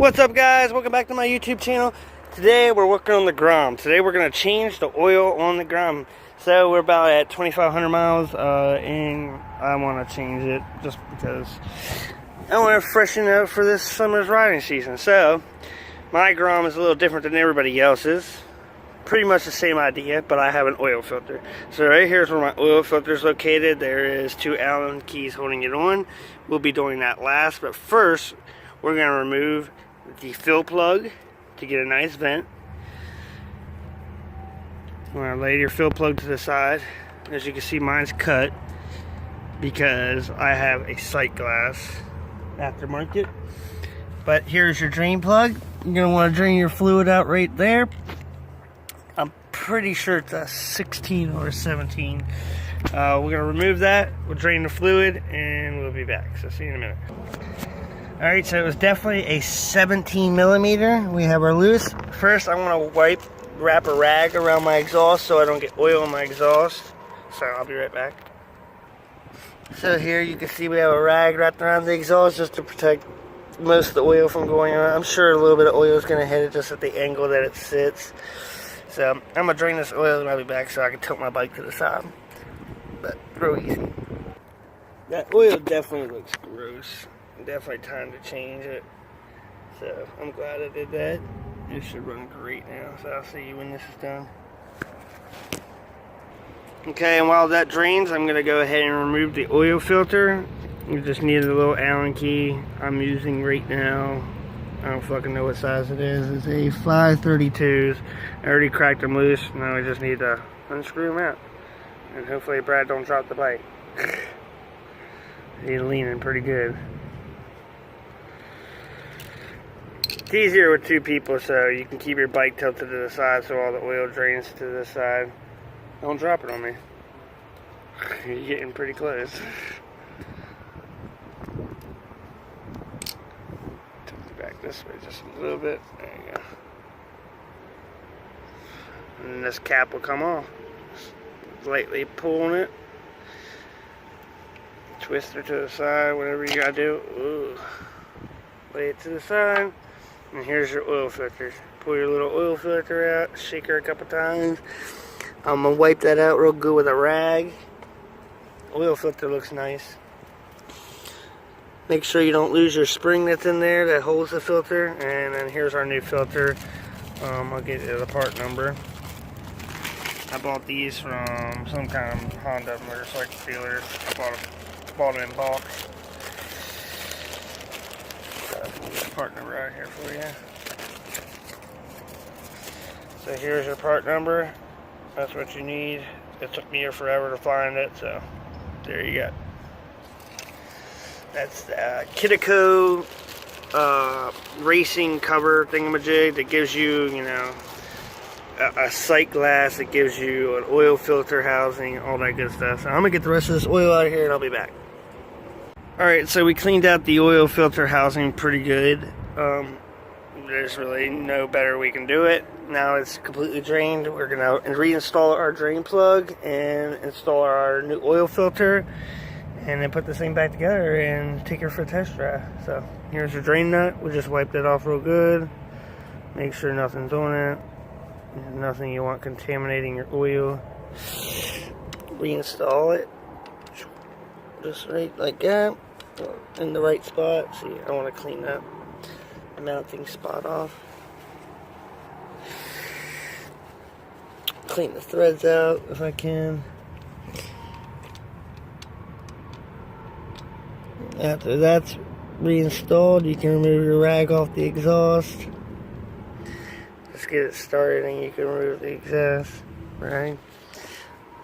What's up, guys? Welcome back to my YouTube channel. Today we're working on the GROM. Today we're going to change the oil on the GROM. So we're about at 2,500 miles and I want to change it just because I want to freshen it up for this summer's riding season. So my GROM is a little different than everybody else's. Pretty much the same idea, but I have an oil filter. So right here is where my oil filter is located. There is 2 Allen keys holding it on. We'll be doing that last, but first we're going to remove the fill plug to get a nice vent. I'm going to lay your fill plug to the side. As you can see, mine's cut because I have a sight glass aftermarket. But here's your drain plug. You're going to want to drain your fluid out right there. I'm pretty sure it's a 16 or a 17. We're going to remove that. We'll drain the fluid and we'll be back. So see you in a minute. Alright, so it was definitely a 17 millimeter. We have our loose. First, I want to wrap a rag around my exhaust so I don't get oil in my exhaust. So I'll be right back. So here you can see we have a rag wrapped around the exhaust just to protect most of the oil from going on. I'm sure a little bit of oil is going to hit it just at the angle that it sits. So I'm going to drain this oil and I'll be back so I can tilt my bike to the side. But real easy. That oil definitely looks gross. Definitely time to change it. So I'm glad I did that. It should run great now. So I'll see you when this is done. Okay, and while that drains, I'm going to go ahead and remove the oil filter. You just need a little Allen key I'm using right now. I don't fucking know what size it is. It's a 532s. I already cracked them loose. Now I just need to unscrew them out. And hopefully Brad don't drop the bike. He's leaning pretty good. It's easier with 2 people so you can keep your bike tilted to the side so all the oil drains to the side. Don't drop it on me. You're getting pretty close. This way just a little bit. There you go. And then this cap will come off. Just lightly pulling it. Twist her to the side, whatever you gotta do. Ooh. Lay it to the side. And here's your oil filter. Pull your little oil filter out, shake her a couple times. I'm gonna wipe that out real good with a rag. Oil filter looks nice. Make sure you don't lose your spring that's in there that holds the filter. And then here's our new filter. I'll get you the part number. I bought these from some kind of Honda motorcycle dealer. Bought them in bulk. Part number out here for you. So here's your part number. That's what you need. It took me forever to find it, so there you go. That's the KITACO racing cover thingamajig that gives you, you know, a sight glass. It gives you an oil filter housing, all that good stuff. So I'm gonna get the rest of this oil out of here and I'll be back. Alright, so we cleaned out the oil filter housing pretty good. There's really no better we can do it. Now it's completely drained. We're gonna reinstall our drain plug and install our new oil filter. And then put this thing back together and take her for a test drive. So here's your drain nut. We just wiped it off real good. Make sure nothing's on it. There's nothing you want contaminating your oil. Reinstall it. Just right like that. In the right spot. See, I want to clean that mounting spot off. Clean the threads out if I can. After that's reinstalled, you can remove your rag off the exhaust. Let's get it started and you can remove the exhaust, right?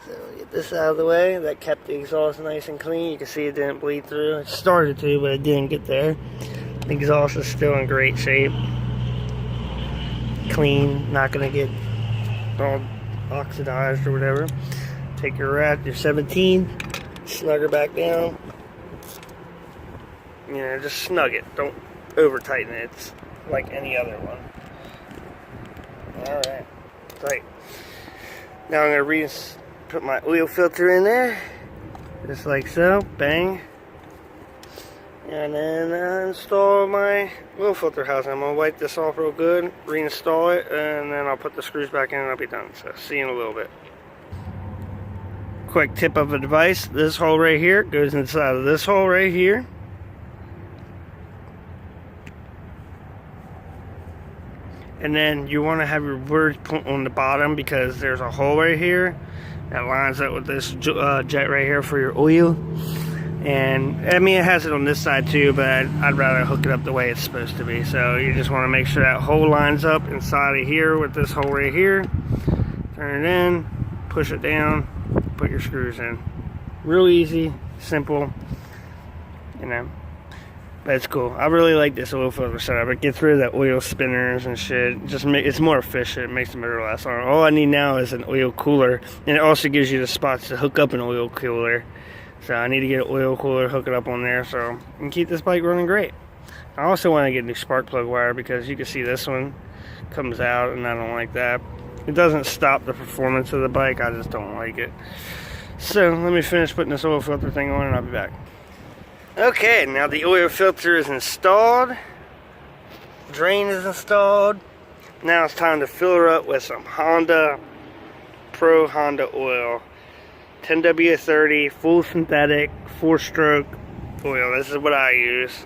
So get this out of the way. That kept the exhaust nice and clean. You can see it didn't bleed through. It started to, but it didn't get there. The exhaust is still in great shape. Clean, not gonna get all oxidized or whatever. Take your 17, snug her back down. You know, just snug it. Don't over tighten it. It's like any other one. Alright. Tight. Now I'm going to put my oil filter in there. Just like so. Bang. And then install my oil filter housing. I'm going to wipe this off real good, reinstall it, and then I'll put the screws back in and I'll be done. So see you in a little bit. Quick tip of advice, this hole right here goes inside of this hole right here. And then you want to have your words put on the bottom because there's a hole right here that lines up with this jet right here for your oil. And I mean, it has it on this side too, but I'd rather hook it up the way it's supposed to be. So you just want to make sure that hole lines up inside of here with this hole right here. Turn it in, push it down, put your screws in. Real easy, simple, you know. But it's cool. I really like this oil filter setup. It gets rid of the oil spinners and shit. It's more efficient. It makes the motor last longer. All I need now is an oil cooler, and it also gives you the spots to hook up an oil cooler. So I need to get an oil cooler, hook it up on there, so I can keep this bike running great. I also want to get a new spark plug wire because you can see this one comes out, and I don't like that. It doesn't stop the performance of the bike. I just don't like it. So let me finish putting this oil filter thing on, and I'll be back. Okay, now the oil filter is installed. Drain is installed. Now it's time to fill her up with some Honda oil. 10W30 full synthetic 4-stroke oil. This is what I use.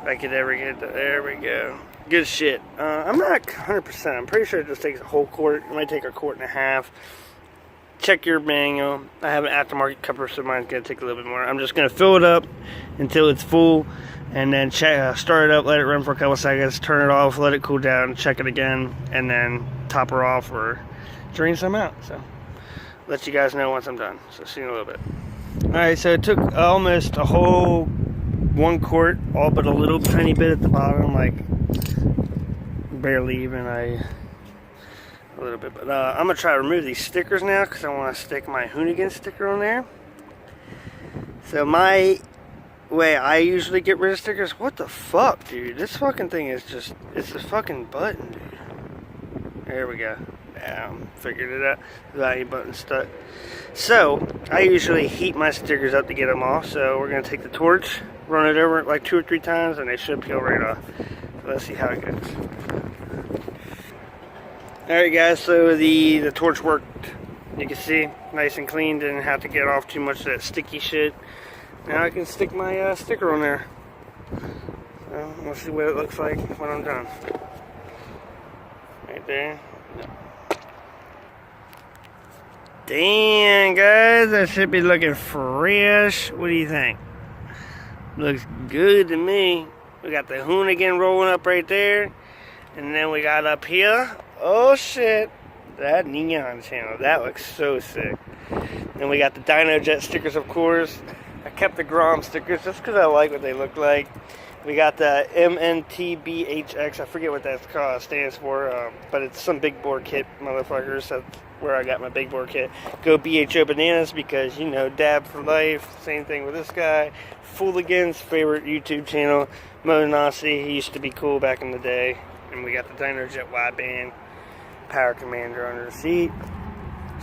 If I could ever get that. There we go. Good shit. I'm not 100%. I'm pretty sure it just takes a whole quart. It might take a quart and a half. Check your manual. I have an aftermarket cover, so mine's gonna take a little bit more. I'm just gonna fill it up until it's full, and then start it up, let it run for a couple seconds, turn it off, let it cool down, check it again, and then top her off or drain some out. So let you guys know once I'm done. So see you in a little bit. Alright, so it took almost a whole 1 quart, all but a little tiny bit at the bottom, like barely even a little bit. But I'm gonna try to remove these stickers now because I want to stick my Hoonigan sticker on there. So my way I usually get rid of stickers, what the fuck, dude? This fucking thing is just, it's a fucking button, dude. There we go. Figured it out without any buttons stuck. So I usually heat my stickers up to get them off. So we're gonna take the torch, run it over it like 2 or 3 times, and they should peel right off. So let's see how it goes. Alright guys, so the torch worked. You can see, nice and clean, didn't have to get off too much of that sticky shit. Now I can stick my sticker on there. So we'll see what it looks like when I'm done. Right there. Damn guys, that should be looking fresh. What do you think? Looks good to me. We got the Hoonigan rolling up right there. And then we got up here, oh shit, that neon channel, that looks so sick. Then we got the Dyno Jet stickers, of course. I kept the GROM stickers just because I like what they look like. We got the MNTBHX, I forget what that stands for, but it's some big bore kit, motherfuckers. That's where I got my big bore kit. Go BHO Bananas because, you know, dab for life. Same thing with this guy. Fooligan's favorite YouTube channel, Monasi. He used to be cool back in the day. And we got the Dyno Jet wideband power commander under the seat.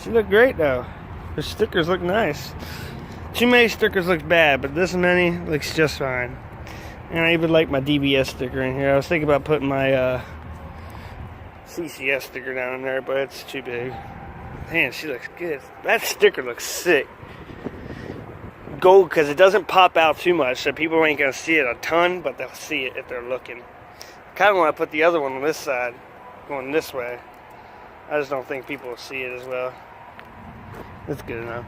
She looked great though. The stickers look nice. Too many stickers look bad, but this many looks just fine. And I even like my DBS sticker in here. I was thinking about putting my CCS sticker down in there, but it's too big. Man, she looks good. That sticker looks sick. Gold, because it doesn't pop out too much, so people ain't gonna see it a ton, but they'll see it if they're looking. Kind of want to put the other one on this side, going this way. I just don't think people will see it as well. That's good enough.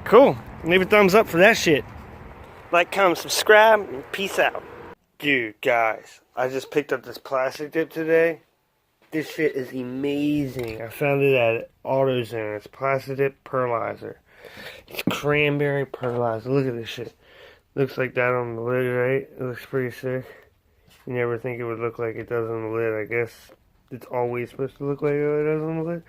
Cool. Leave a thumbs up for that shit. Like, comment, subscribe, and peace out. Dude, guys, I just picked up this plastic dip today. This shit is amazing. I found it at AutoZone. It's plastic dip pearlizer. It's cranberry pearlizer. Look at this shit. Looks like that on the lid, right? It looks pretty sick. You never think it would look like it does on the lid. I guess it's always supposed to look like it does on the lid.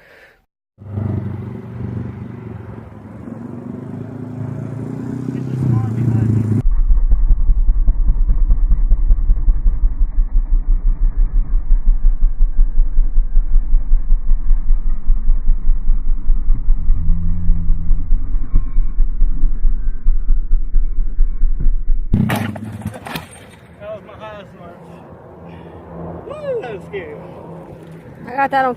That was scary. I got that on